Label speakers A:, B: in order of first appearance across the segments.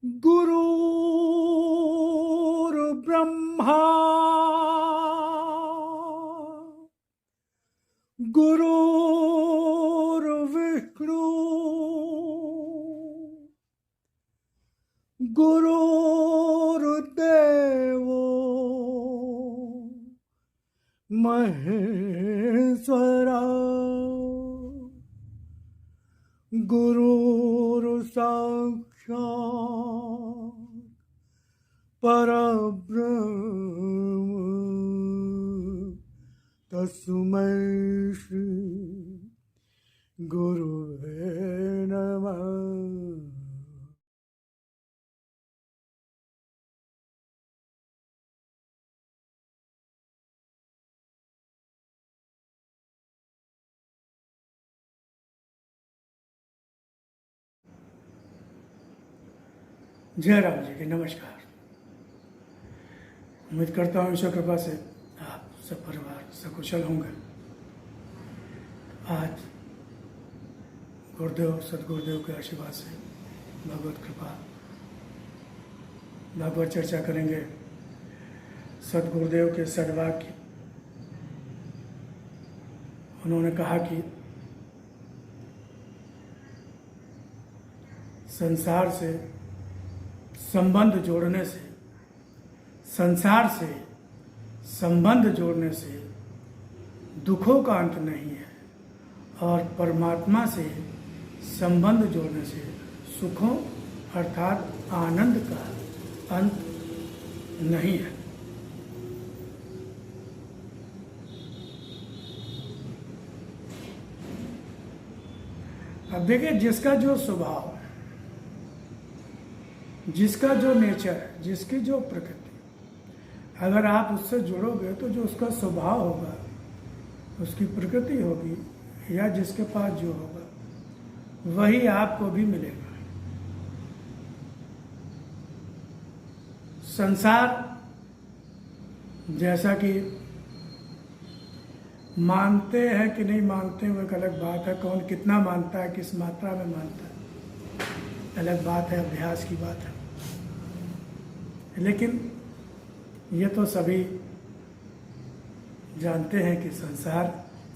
A: गुरुर्ब्रह्मा गुरुर्विष्णु गुरुर्देवो महेश्वरा गुरुर्साक्षात् परब्रह्म तस्मै श्री गुरुवे नमः। जय राम जी की नमस्कार। उम्मीद करता हूँ ईश्वर कृपा से आप सब परिवार सकुशल होंगे। आज गुरुदेव सदगुरुदेव के आशीर्वाद से भगवत कृपा भागवत चर्चा करेंगे। सदगुरुदेव के सद्वाक्य। उन्होंने कहा कि संसार से संबंध जोड़ने से, संसार से संबंध जोड़ने से दुखों का अंत नहीं है और परमात्मा से संबंध जोड़ने से सुखों अर्थात आनंद का अंत नहीं है। अब देखिए, जिसका जो स्वभाव, जिसका जो नेचर, जिसकी जो प्रकृति, अगर आप उससे जुड़ोगे तो जो उसका स्वभाव होगा, उसकी प्रकृति होगी, या जिसके पास जो होगा वही आपको भी मिलेगा। संसार जैसा कि मानते हैं कि नहीं मानते वो एक अलग बात है। कौन कितना मानता है, किस मात्रा में मानता है, अलग बात है, अभ्यास की बात है। लेकिन ये तो सभी जानते हैं कि संसार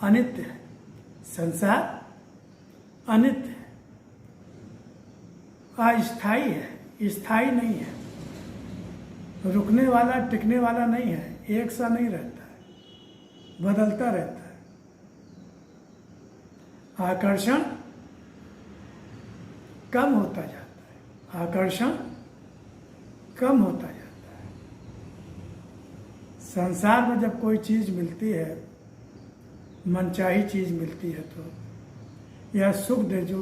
A: अनित्य है। संसार अनित्य है, अस्थायी है, स्थायी नहीं है, रुकने वाला, टिकने वाला नहीं है, एक सा नहीं रहता है, बदलता रहता है। आकर्षण कम होता जाता है, आकर्षण कम होता जाता है। संसार में जब कोई चीज़ मिलती है, मनचाही चीज़ मिलती है, तो यह सुख दे, जो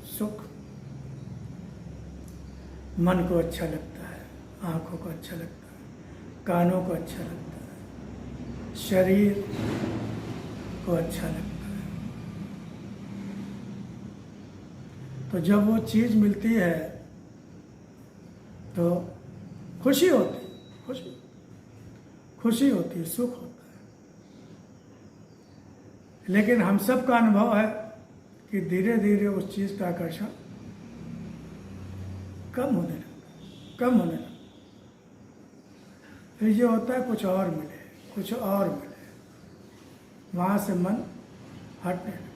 A: सुख मन को अच्छा लगता है, आँखों को अच्छा लगता है, कानों को अच्छा लगता है, शरीर को अच्छा लगता है, तो जब वो चीज़ मिलती है तो खुशी होती है, खुशी होती है, सुख होता है। लेकिन हम सब का अनुभव है कि धीरे धीरे उस चीज़ का आकर्षण कम होने लगता। फिर ये होता है कुछ और मिले, कुछ और मिले, वहाँ से मन हटने लगता।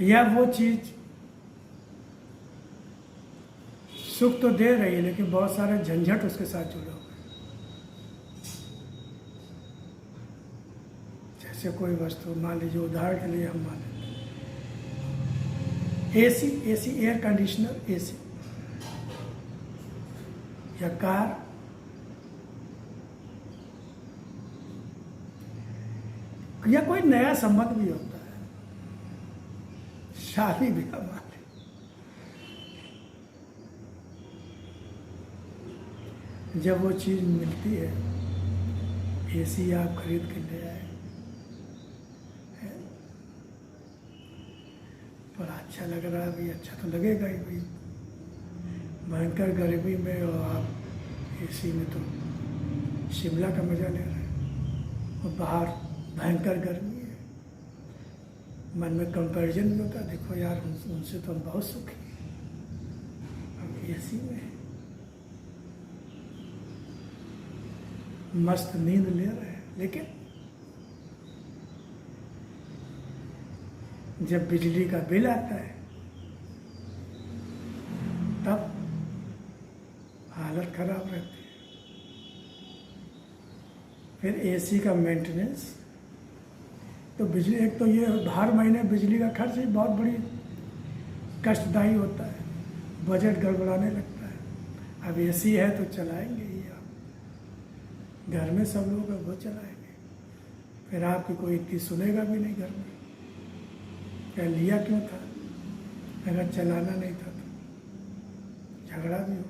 A: या वो चीज़ सुख तो दे रही है, लेकिन बहुत सारे झंझट उसके साथ जुड़े हुए। जैसे कोई वस्तु, मान लीजिए उदाहरण के लिए हम मान लेते हैं एसी, एयर कंडीशनर, एसी या कार, या कोई नया संबंध भी होता है, शादी भी हमारे। जब वो चीज़ मिलती है, एसी आप खरीद के ले आए, पर अच्छा लग रहा है भाई, अच्छा तो लगेगा ही भाई। भयंकर गर्मी में और आप एसी में तो शिमला का मज़ा ले रहे हैं, और बाहर भयंकर गर्मी है। मन में कंपैरिजन भी होता है, देखो यार उनसे तो हम बहुत सुखी हैं, अब एसी में है, मस्त नींद ले रहे हैं। लेकिन जब बिजली का बिल आता है तब हालत खराब रहती है। फिर एसी का मेंटेनेंस, तो बिजली, एक तो ये हर महीने बिजली का खर्च ही बहुत बड़ी कष्टदायी होता है, बजट गड़बड़ाने लगता है। अब एसी है तो चलाएंगे ही आप, घर में सब लोग वो चलाएंगे, फिर आपकी कोई इतनी सुनेगा भी नहीं घर में, क्या लिया क्यों था, अगर चलाना नहीं था तो झगड़ा भी हो।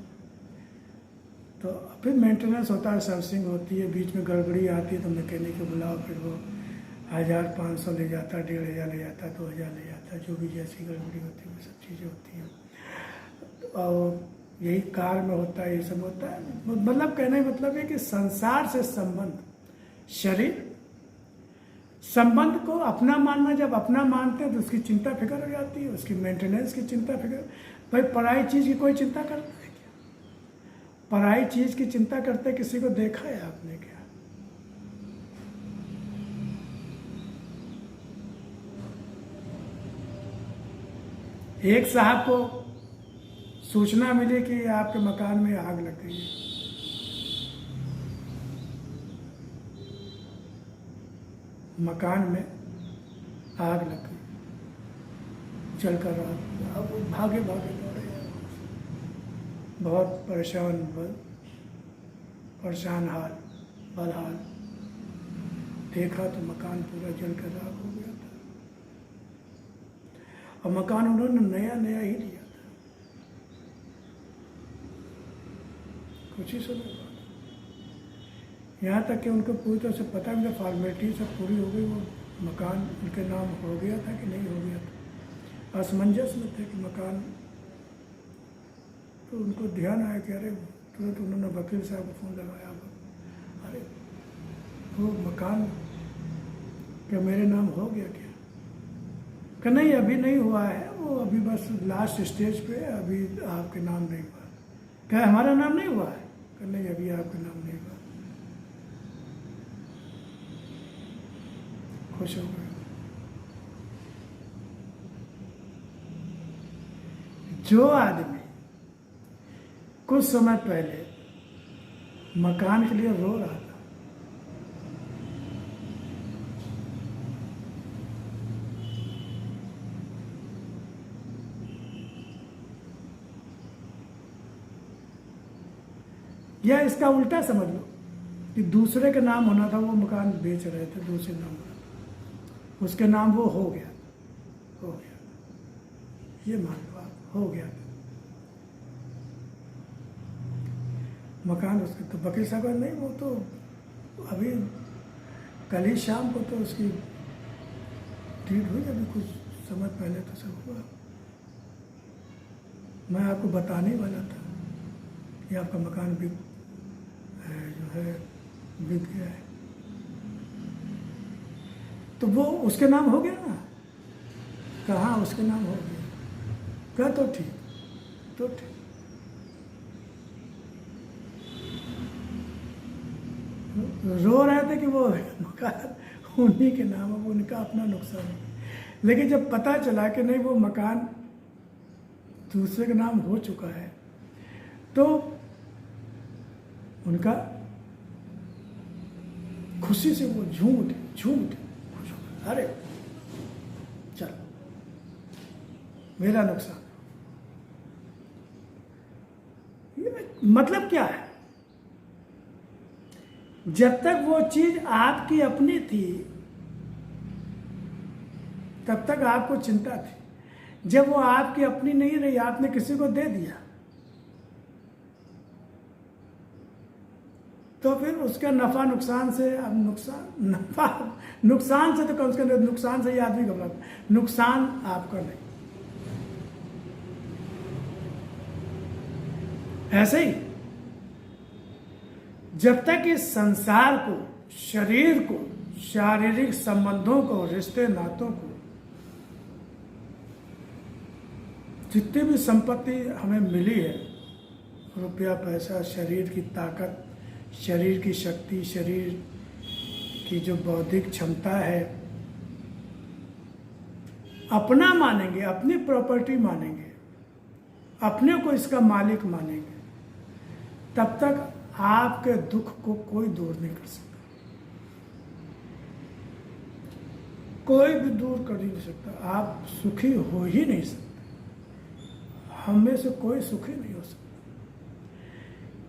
A: तो फिर मेंटेनेंस होता है, सर्विसिंग होती है, बीच में गड़बड़ी आती है तो मैकेनिक को बुलाओ, फिर वो 1500 ले जाता, 1500 ले जाता, 2000 ले जाता, जो भी जैसी गड़बड़ी होती है वो सब चीज़ें होती हैं। और यही कार में होता है, ये सब होता है। मतलब कहने का मतलब है कि संसार से संबंध, शरीर संबंध को अपना मानना, जब अपना मानते हैं तो उसकी चिंता फिक्र हो जाती है, उसकी मेंटेनेंस की चिंता फिक्र। भाई पराई चीज़ की कोई चिंता करता है क्या? पराई चीज़ की चिंता करते किसी को देखा है आपने क्या? एक साहब को सूचना मिली कि आपके मकान में आग लग गई है। मकान में आग लग गई, जलकर आग। अब भागे भागे दौड़े, बहुत परेशान हाल, बदहाल। देखा तो मकान पूरा जलकर राख हो गया था, और मकान उन्होंने नया नया ही लिया था। कुछ ही समय बाद, यहाँ तक कि उनको पूरी तरह से पता भी था, फॉर्मेलिटी सब पूरी हो गई, वो मकान उनके नाम हो गया था कि नहीं हो गया था, असमंजस में थे कि मकान। तो उनको ध्यान आया कि अरे, तुरंत उन्होंने वकील साहब को फ़ोन लगाया, अरे वो मकान क्या मेरे नाम हो गया क्या? कि नहीं, अभी नहीं हुआ है, वो अभी बस लास्ट स्टेज पे है, अभी आपके नाम नहीं हुआ। क्या हमारा नाम नहीं हुआ है? कि नहीं, अभी आपका नाम नहीं हुआ। खुश हो गए। जो आदमी कुछ समय पहले मकान के लिए रो रहा था, या इसका उल्टा समझ लो कि दूसरे के नाम होना था, वो मकान बेच रहे थे, दूसरे नाम होना, उसके नाम वो हो गया, ये मान लो आप, हो गया मकान उसके। तो वकील साहब नहीं, वो तो अभी कल ही शाम को तो उसकी डीड हुई, अभी कुछ समय पहले तो सब हुआ। मैं आपको बताने वाला था कि आपका मकान भी जो है बिक गया है। तो वो उसके नाम हो गया ना? कहाँ उसके नाम हो गया? क्या? तो ठीक, तो ठीक। रो रहे थे कि वो मकान उन्हीं के नाम है, वो उनका अपना नुकसान है। लेकिन जब पता चला कि नहीं, वो मकान दूसरे के नाम हो चुका है, तो उनका खुशी से वो झूम उठे खुश हो गए। अरे चल, मेरा नुकसान। ये मतलब क्या है? जब तक वो चीज आपकी अपनी थी तब तक आपको चिंता थी। जब वो आपकी अपनी नहीं रही, आपने किसी को दे दिया, तो फिर उसका नफा नुकसान से, अब नुकसान से तो कम से कम, नुकसान से ही आदमी घबराता, नुकसान आपका नहीं। ऐसे ही जब तक इस संसार को, शरीर को, शारीरिक संबंधों को, रिश्ते नातों को, जितनी भी संपत्ति हमें मिली है, रुपया पैसा, शरीर की ताकत, शरीर की शक्ति, शरीर की जो बौद्धिक क्षमता है, अपना मानेंगे, अपनी प्रॉपर्टी मानेंगे, अपने को इसका मालिक मानेंगे, तब तक आपके दुख को कोई दूर नहीं कर सकता। कोई भी दूर कर ही नहीं सकता। आप सुखी हो ही नहीं सकते। हम में से कोई सुखी नहीं हो सकता,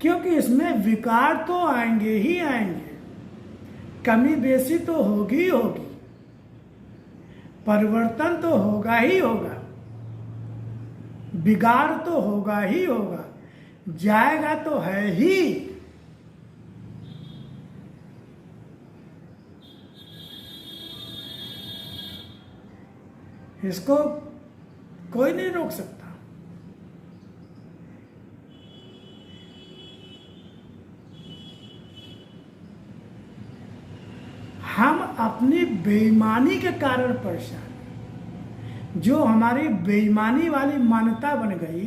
A: क्योंकि इसमें विकार तो आएंगे ही आएंगे, कमी बेसी तो होगी ही होगी, परिवर्तन तो होगा ही होगा, बिगाड़ तो होगा ही होगा, जाएगा तो है ही। इसको कोई नहीं रोक सकता। हम अपनी बेईमानी के कारण परेशान हैं। जो हमारी बेईमानी वाली मान्यता बन गई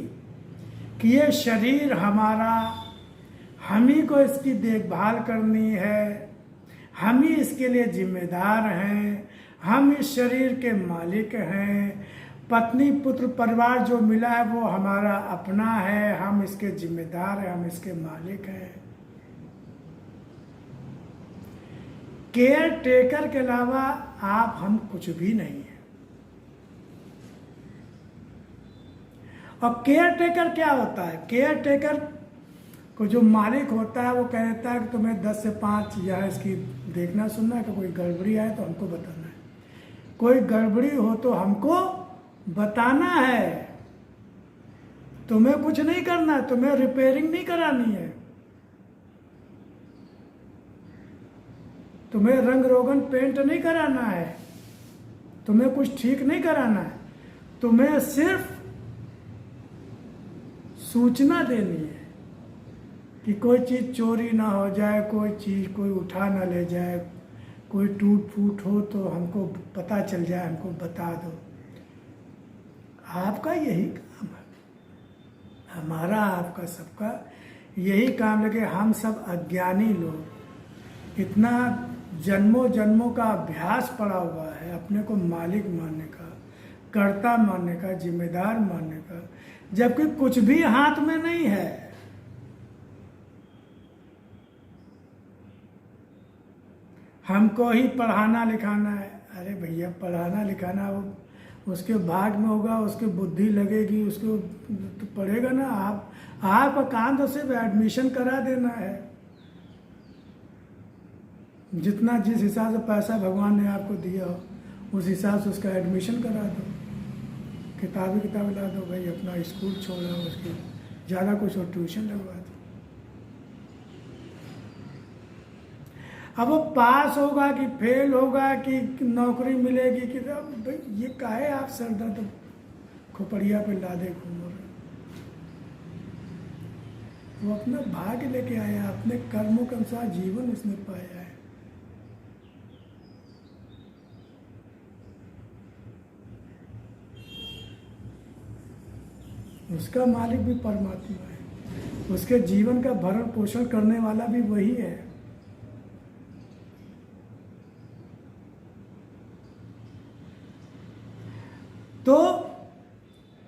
A: कि ये शरीर हमारा, हम ही को इसकी देखभाल करनी है, हम ही इसके लिए जिम्मेदार हैं, हम इस शरीर के मालिक हैं, पत्नी पुत्र परिवार जो मिला है वो हमारा अपना है, हम इसके जिम्मेदार हैं, हम इसके मालिक हैं। केयर टेकर के अलावा आप हम कुछ भी नहीं है। और केयर टेकर क्या होता है? केयर टेकर को जो मालिक होता है वो कह देता है कि तुम्हें 10 से 5 या इसकी देखना सुनना है, कि कोई गड़बड़ी आए तो हमको बताना है, कोई गड़बड़ी हो तो हमको बताना है, तुम्हें कुछ नहीं करना है, तुम्हें रिपेयरिंग नहीं करानी है, तुम्हें रंग रोगन पेंट नहीं कराना है, तुम्हें कुछ ठीक नहीं कराना है, तुम्हें सिर्फ सूचना देनी है कि कोई चीज़ चोरी ना हो जाए, कोई चीज़ कोई उठा ना ले जाए, कोई टूट फूट हो तो हमको पता चल जाए, हमको बता दो। आपका यही काम है, हमारा आपका सबका यही काम। लगे हम सब अज्ञानी लोग, इतना जन्मों जन्मों का अभ्यास पड़ा हुआ है अपने को मालिक मानने का, कर्ता मानने का, जिम्मेदार मानने का, जबकि कुछ भी हाथ में नहीं है। हमको ही पढ़ाना लिखाना है। अरे भैया, पढ़ाना लिखाना वो उसके भाग में होगा, उसके बुद्धि लगेगी, उसको तो पढ़ेगा ना। आपका काम तो सिर्फ एडमिशन करा देना है। जितना जिस हिसाब से पैसा भगवान ने आपको दिया हो उस हिसाब से उसका एडमिशन करा दो, किताबें ला दो भाई, अपना स्कूल छोड़ा, उसकी ज़्यादा कुछ और ट्यूशन लगवा दो। अब वो पास होगा कि फेल होगा कि नौकरी मिलेगी कि, भाई ये काहे आप सरदर्द खोपड़िया पे लादे घूम रहे। वो अपना भाग्य लेके आया, अपने कर्मों के अनुसार जीवन उसने पाया है। उसका मालिक भी परमात्मा है, उसके जीवन का भरण पोषण करने वाला भी वही है। तो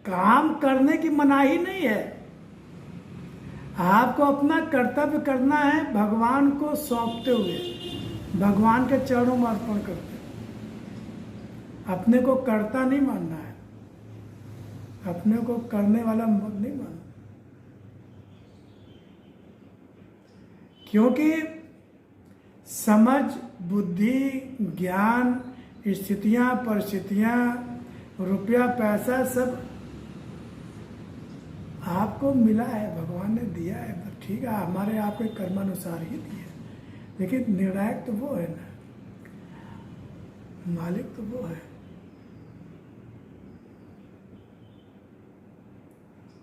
A: काम करने की मनाही नहीं है, आपको अपना कर्तव्य करना है, भगवान को सौंपते हुए, भगवान के चरणों में अर्पण करते। अपने को कर्ता नहीं मानना है, अपने को करने वाला नहीं मानना, क्योंकि समझ, बुद्धि, ज्ञान, स्थितियां, परिस्थितियां, रुपया पैसा सब आपको मिला है, भगवान ने दिया है। ठीक है, हमारे आपके कर्मानुसार ही दिया, लेकिन निर्णायक तो वो है ना, मालिक तो वो है।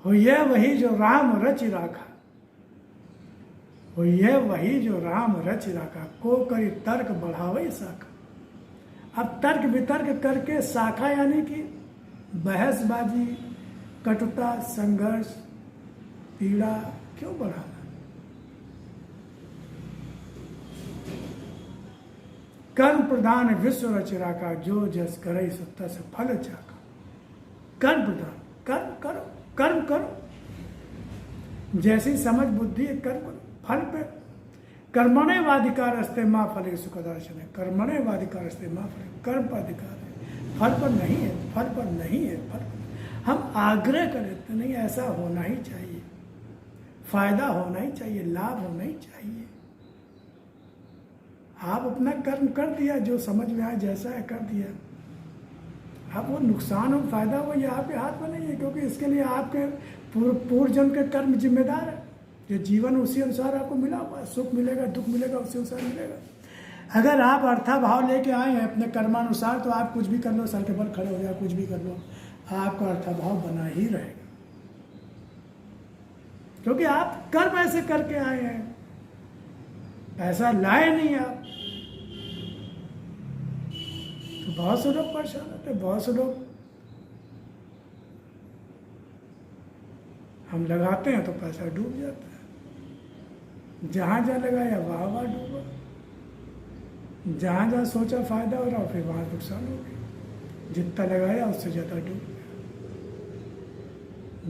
A: हो यह वही जो राम रच राखा, हो यह वही जो राम रच राखा, को करी तर्क बढ़ावे शाखा। अब तर्क वितर्क करके शाखा यानी कि बहसबाजी, कटुता, संघर्ष, पीड़ा क्यों बढ़ाना? कर्म प्रधान विश्व रचरा का, जो जस करे सत्ता से फल चाका। कर्म प्रधान, कर्म करो, कर्म करो, जैसी समझ बुद्धि है कर्म करो। फल पे कर्मणे वाधिकार अस्ते माँ फले सुखदर्शन है। कर्मणे वाधिकार अस्ते माँ फले, कर्म पर अधिकार है, फल पर नहीं है, फल पर नहीं है, फल पर। हम आग्रह करें तो नहीं, ऐसा होना ही चाहिए, फायदा होना ही चाहिए, लाभ होना ही चाहिए। आप अपना कर्म कर दिया, जो समझ में आया जैसा है कर दिया। अब वो नुकसान हो फायदा हो ये आपके हाथ में नहीं है, क्योंकि इसके लिए आपके पूर्व जन्म के कर्म जिम्मेदार है। जो जीवन उसी अनुसार आपको मिला हुआ है, सुख मिलेगा दुख मिलेगा उसी अनुसार मिलेगा। अगर आप अर्थाभाव लेके आए हैं अपने कर्मानुसार, तो आप कुछ भी कर लो, सर के बल खड़े हो जाए, कुछ भी कर लो, आपका अर्थाभाव बना ही रहेगा, क्योंकि आप कर्म ऐसे करके आए हैं, पैसा लाए नहीं आप। तो बहुत से लोग परेशान होते, बहुत से लोग हम लगाते हैं तो पैसा डूब जाता है, जहां जहां लगाया वहां वहां डूबा, जहां जहां सोचा फायदा हो रहा फिर वहां नुकसान हो गया, जितना लगाया उससे ज्यादा डूब गया,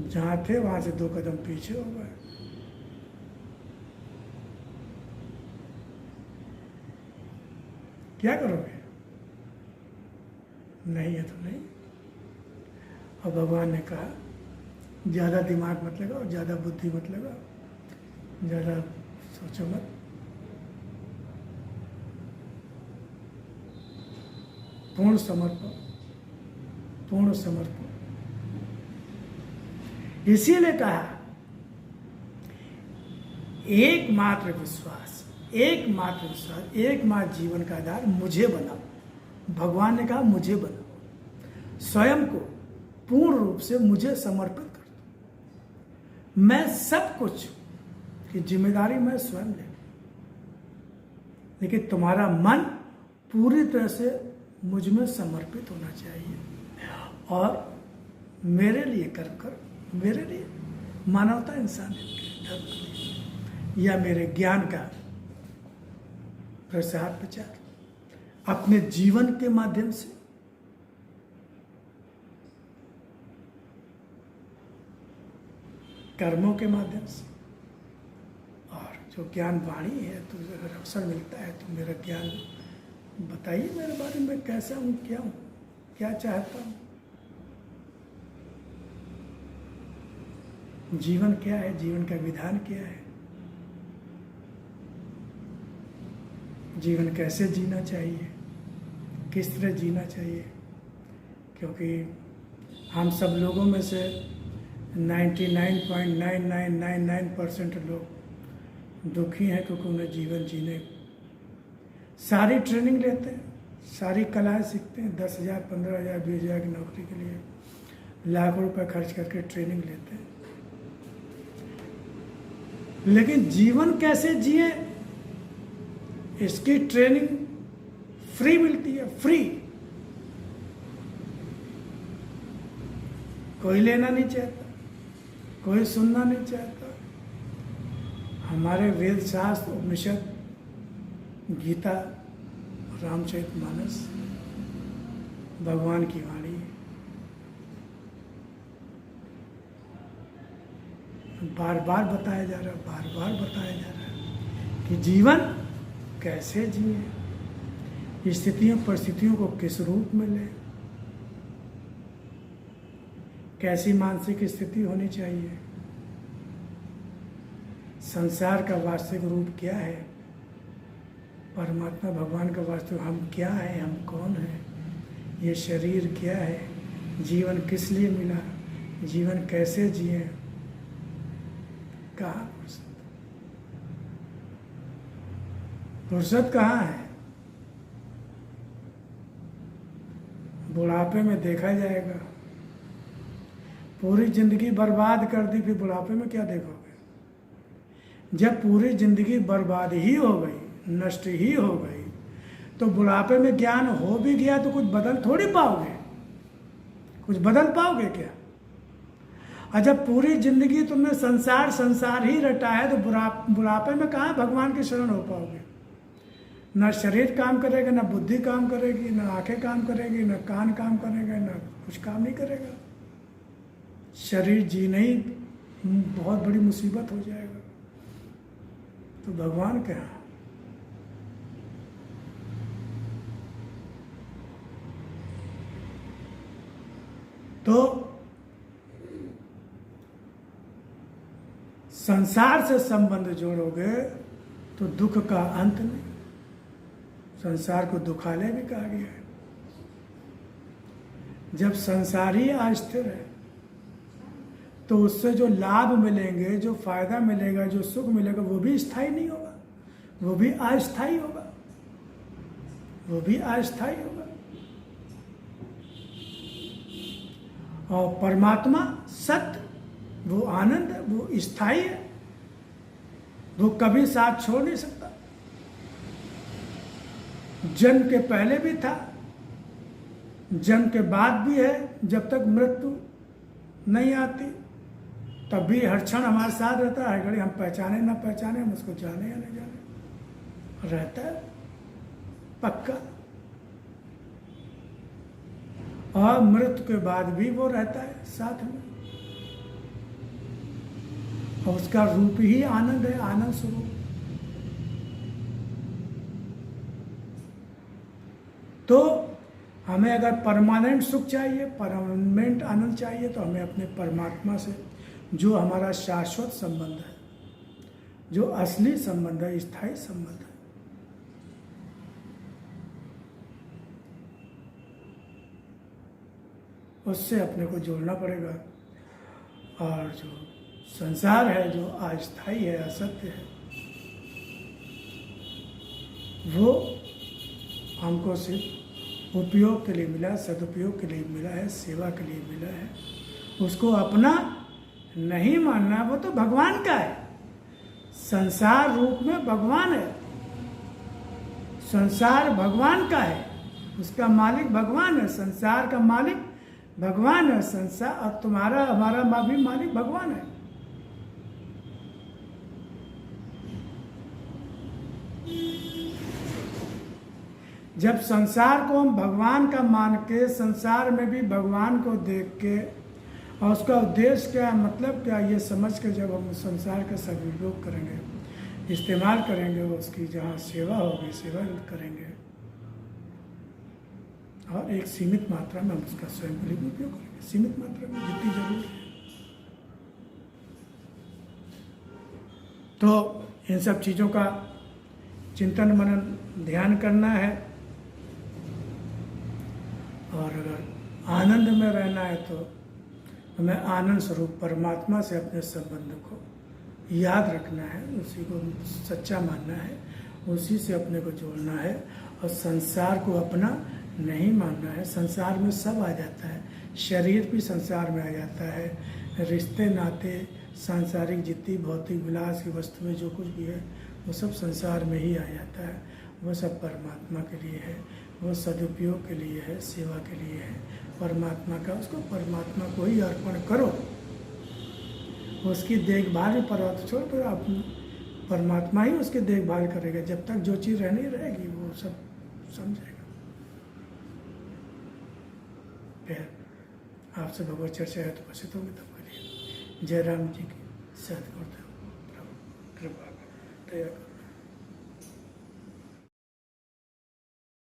A: जहां थे वहां से 2 कदम पीछे हो गए। क्या करोगे? नहीं है तो नहीं। और भगवान ने कहा ज़्यादा दिमाग मत लगाओ, ज़्यादा बुद्धि मत लगाओ, ज़्यादा सोचो मत। पूर्ण समर्पण, पूर्ण समर्पण। इसीलिए कहा एकमात्र विश्वास, एकमात्र विश्वास, एकमात्र जीवन का आधार मुझे बनाओ। भगवान ने कहा मुझे बनाओ, स्वयं को पूर्ण रूप से मुझे समर्पित कर दो। मैं सब कुछ की जिम्मेदारी मैं स्वयं ले, लेकिन तुम्हारा मन पूरी तरह से मुझ में समर्पित होना चाहिए और मेरे लिए कर्म करो, मेरे लिए, मानवता इंसानियत के धर्म के लिए, या मेरे ज्ञान का प्रसार प्रचार अपने जीवन के माध्यम से, कर्मों के माध्यम से, और जो ज्ञान वाणी है, तो अगर अवसर मिलता है तो मेरा ज्ञान बताइए, मेरे बारे में कैसा हूँ, क्या चाहता हूँ, जीवन क्या है, जीवन का विधान क्या है, जीवन कैसे जीना चाहिए, किस तरह जीना चाहिए। क्योंकि हम सब लोगों में से 99.9999% लोग दुखी हैं, क्योंकि उन्हें जीवन जीने सारी ट्रेनिंग लेते हैं, सारी कलाएं सीखते हैं, 10,000 15,000 20,000 की नौकरी के लिए लाखों रुपए खर्च करके ट्रेनिंग लेते हैं, लेकिन जीवन कैसे जिए इसकी ट्रेनिंग फ्री मिलती है, फ्री। कोई लेना नहीं चाहता, कोई सुनना नहीं चाहता। हमारे वेद शास्त्र, उपनिषद, गीता, रामचरितमानस, भगवान की वाणी बार बार बताया जा रहा है, बार बार बताया जा रहा है कि जीवन कैसे जिए, स्थितियों परिस्थितियों को किस रूप में ले, कैसी मानसिक स्थिति होनी चाहिए, संसार का वास्तविक रूप क्या है, परमात्मा भगवान का वास्तविक हम क्या है, हम कौन है, ये शरीर क्या है, जीवन किस लिए मिला, जीवन कैसे जिए, कहाँ फुर्सत कहाँ है। बुढ़ापे में देखा जाएगा, पूरी जिंदगी बर्बाद कर दी, फिर बुढ़ापे में क्या देखोगे। जब पूरी जिंदगी बर्बाद ही हो गई, नष्ट ही हो गई, तो बुढ़ापे में ज्ञान हो भी गया तो कुछ बदल थोड़ी पाओगे, कुछ बदल पाओगे क्या। और जब पूरी जिंदगी तुमने संसार संसार ही रटा है तो बुढ़ापे में कहाँ भगवान की शरण हो पाओगे? ना शरीर काम करेगा, ना बुद्धि काम करेगी, ना आंखें काम करेगी, ना कान काम करेगा, ना कुछ काम नहीं करेगा। शरीर जीना ही बहुत बड़ी मुसीबत हो जाएगा। तो भगवान क्या है? तो संसार से संबंध जोड़ोगे तो दुख का अंत नहीं। संसार को दुखालय भी कहा गया है। जब संसार ही अस्थिर है तो उससे जो लाभ मिलेंगे, जो फायदा मिलेगा, जो सुख मिलेगा, वो भी स्थायी नहीं होगा, वो भी अस्थायी होगा, वो भी अस्थायी होगा। और परमात्मा सत्य, वो आनंद है, वो स्थायी है, वो कभी साथ छोड़ नहीं सकता। जन्म के पहले भी था, जन्म के बाद भी है। जब तक मृत्यु नहीं आती तब भी हर क्षण हमारे साथ रहता है। हर घड़ी हम पहचाने ना पहचाने, हम उसको जाने या नहीं जाने, रहता है पक्का। और मृत्यु के बाद भी वो रहता है साथ में, और उसका रूप ही आनंद है, आनंद स्वरूप। तो हमें अगर परमानेंट सुख चाहिए, परमानेंट आनंद चाहिए, तो हमें अपने परमात्मा से, जो हमारा शाश्वत संबंध है, जो असली संबंध है, स्थायी संबंध है, उससे अपने को जोड़ना पड़ेगा। और जो संसार है, जो अस्थायी है, असत्य है, वो हमको सिर्फ उपयोग के लिए मिला, सदुपयोग के लिए मिला है, सेवा के लिए मिला है। उसको अपना नहीं मानना, वो तो भगवान का है। संसार रूप में भगवान है, संसार भगवान का है, उसका मालिक भगवान है, संसार का मालिक भगवान है। संसार और तुम्हारा हमारा भी मालिक भगवान है। जब संसार को हम भगवान का मान के, संसार में भी भगवान को देख के, और उसका उद्देश्य क्या है, मतलब क्या, ये समझ के जब हम संसार का सदुपयोग करेंगे, इस्तेमाल करेंगे, उसकी जहाँ सेवा होगी, सेवा करेंगे, और एक सीमित मात्रा में हम उसका स्वयं के लिए भी उपयोग करेंगे, सीमित मात्रा में जितनी जरूरी है। तो इन सब चीज़ों का चिंतन मनन ध्यान करना है। और अगर आनंद में रहना है तो हमें आनंद स्वरूप परमात्मा से अपने संबंध को याद रखना है, उसी को सच्चा मानना है, उसी से अपने को जोड़ना है, और संसार को अपना नहीं मानना है। संसार में सब आ जाता है, शरीर भी संसार में आ जाता है, रिश्ते नाते, सांसारिक जितनी भौतिक विलास की वस्तुएं जो कुछ भी है, वो सब संसार में ही आ जाता है। वो सब परमात्मा के लिए है, वो सदुपयोग के लिए है, सेवा के लिए है, परमात्मा का। उसको परमात्मा को ही अर्पण करो, उसकी देखभाल भी परमात्मा छोड़ कर आप, परमात्मा ही उसकी देखभाल करेगा। जब तक जो चीज़ रहनी रहेगी वो सब समझेगा। फिर आपसे भगवत चर्चा है तो उपस्थित होंगे तब करिए। जय राम जी की सदगुरुदेव प्रभु कृपा दया।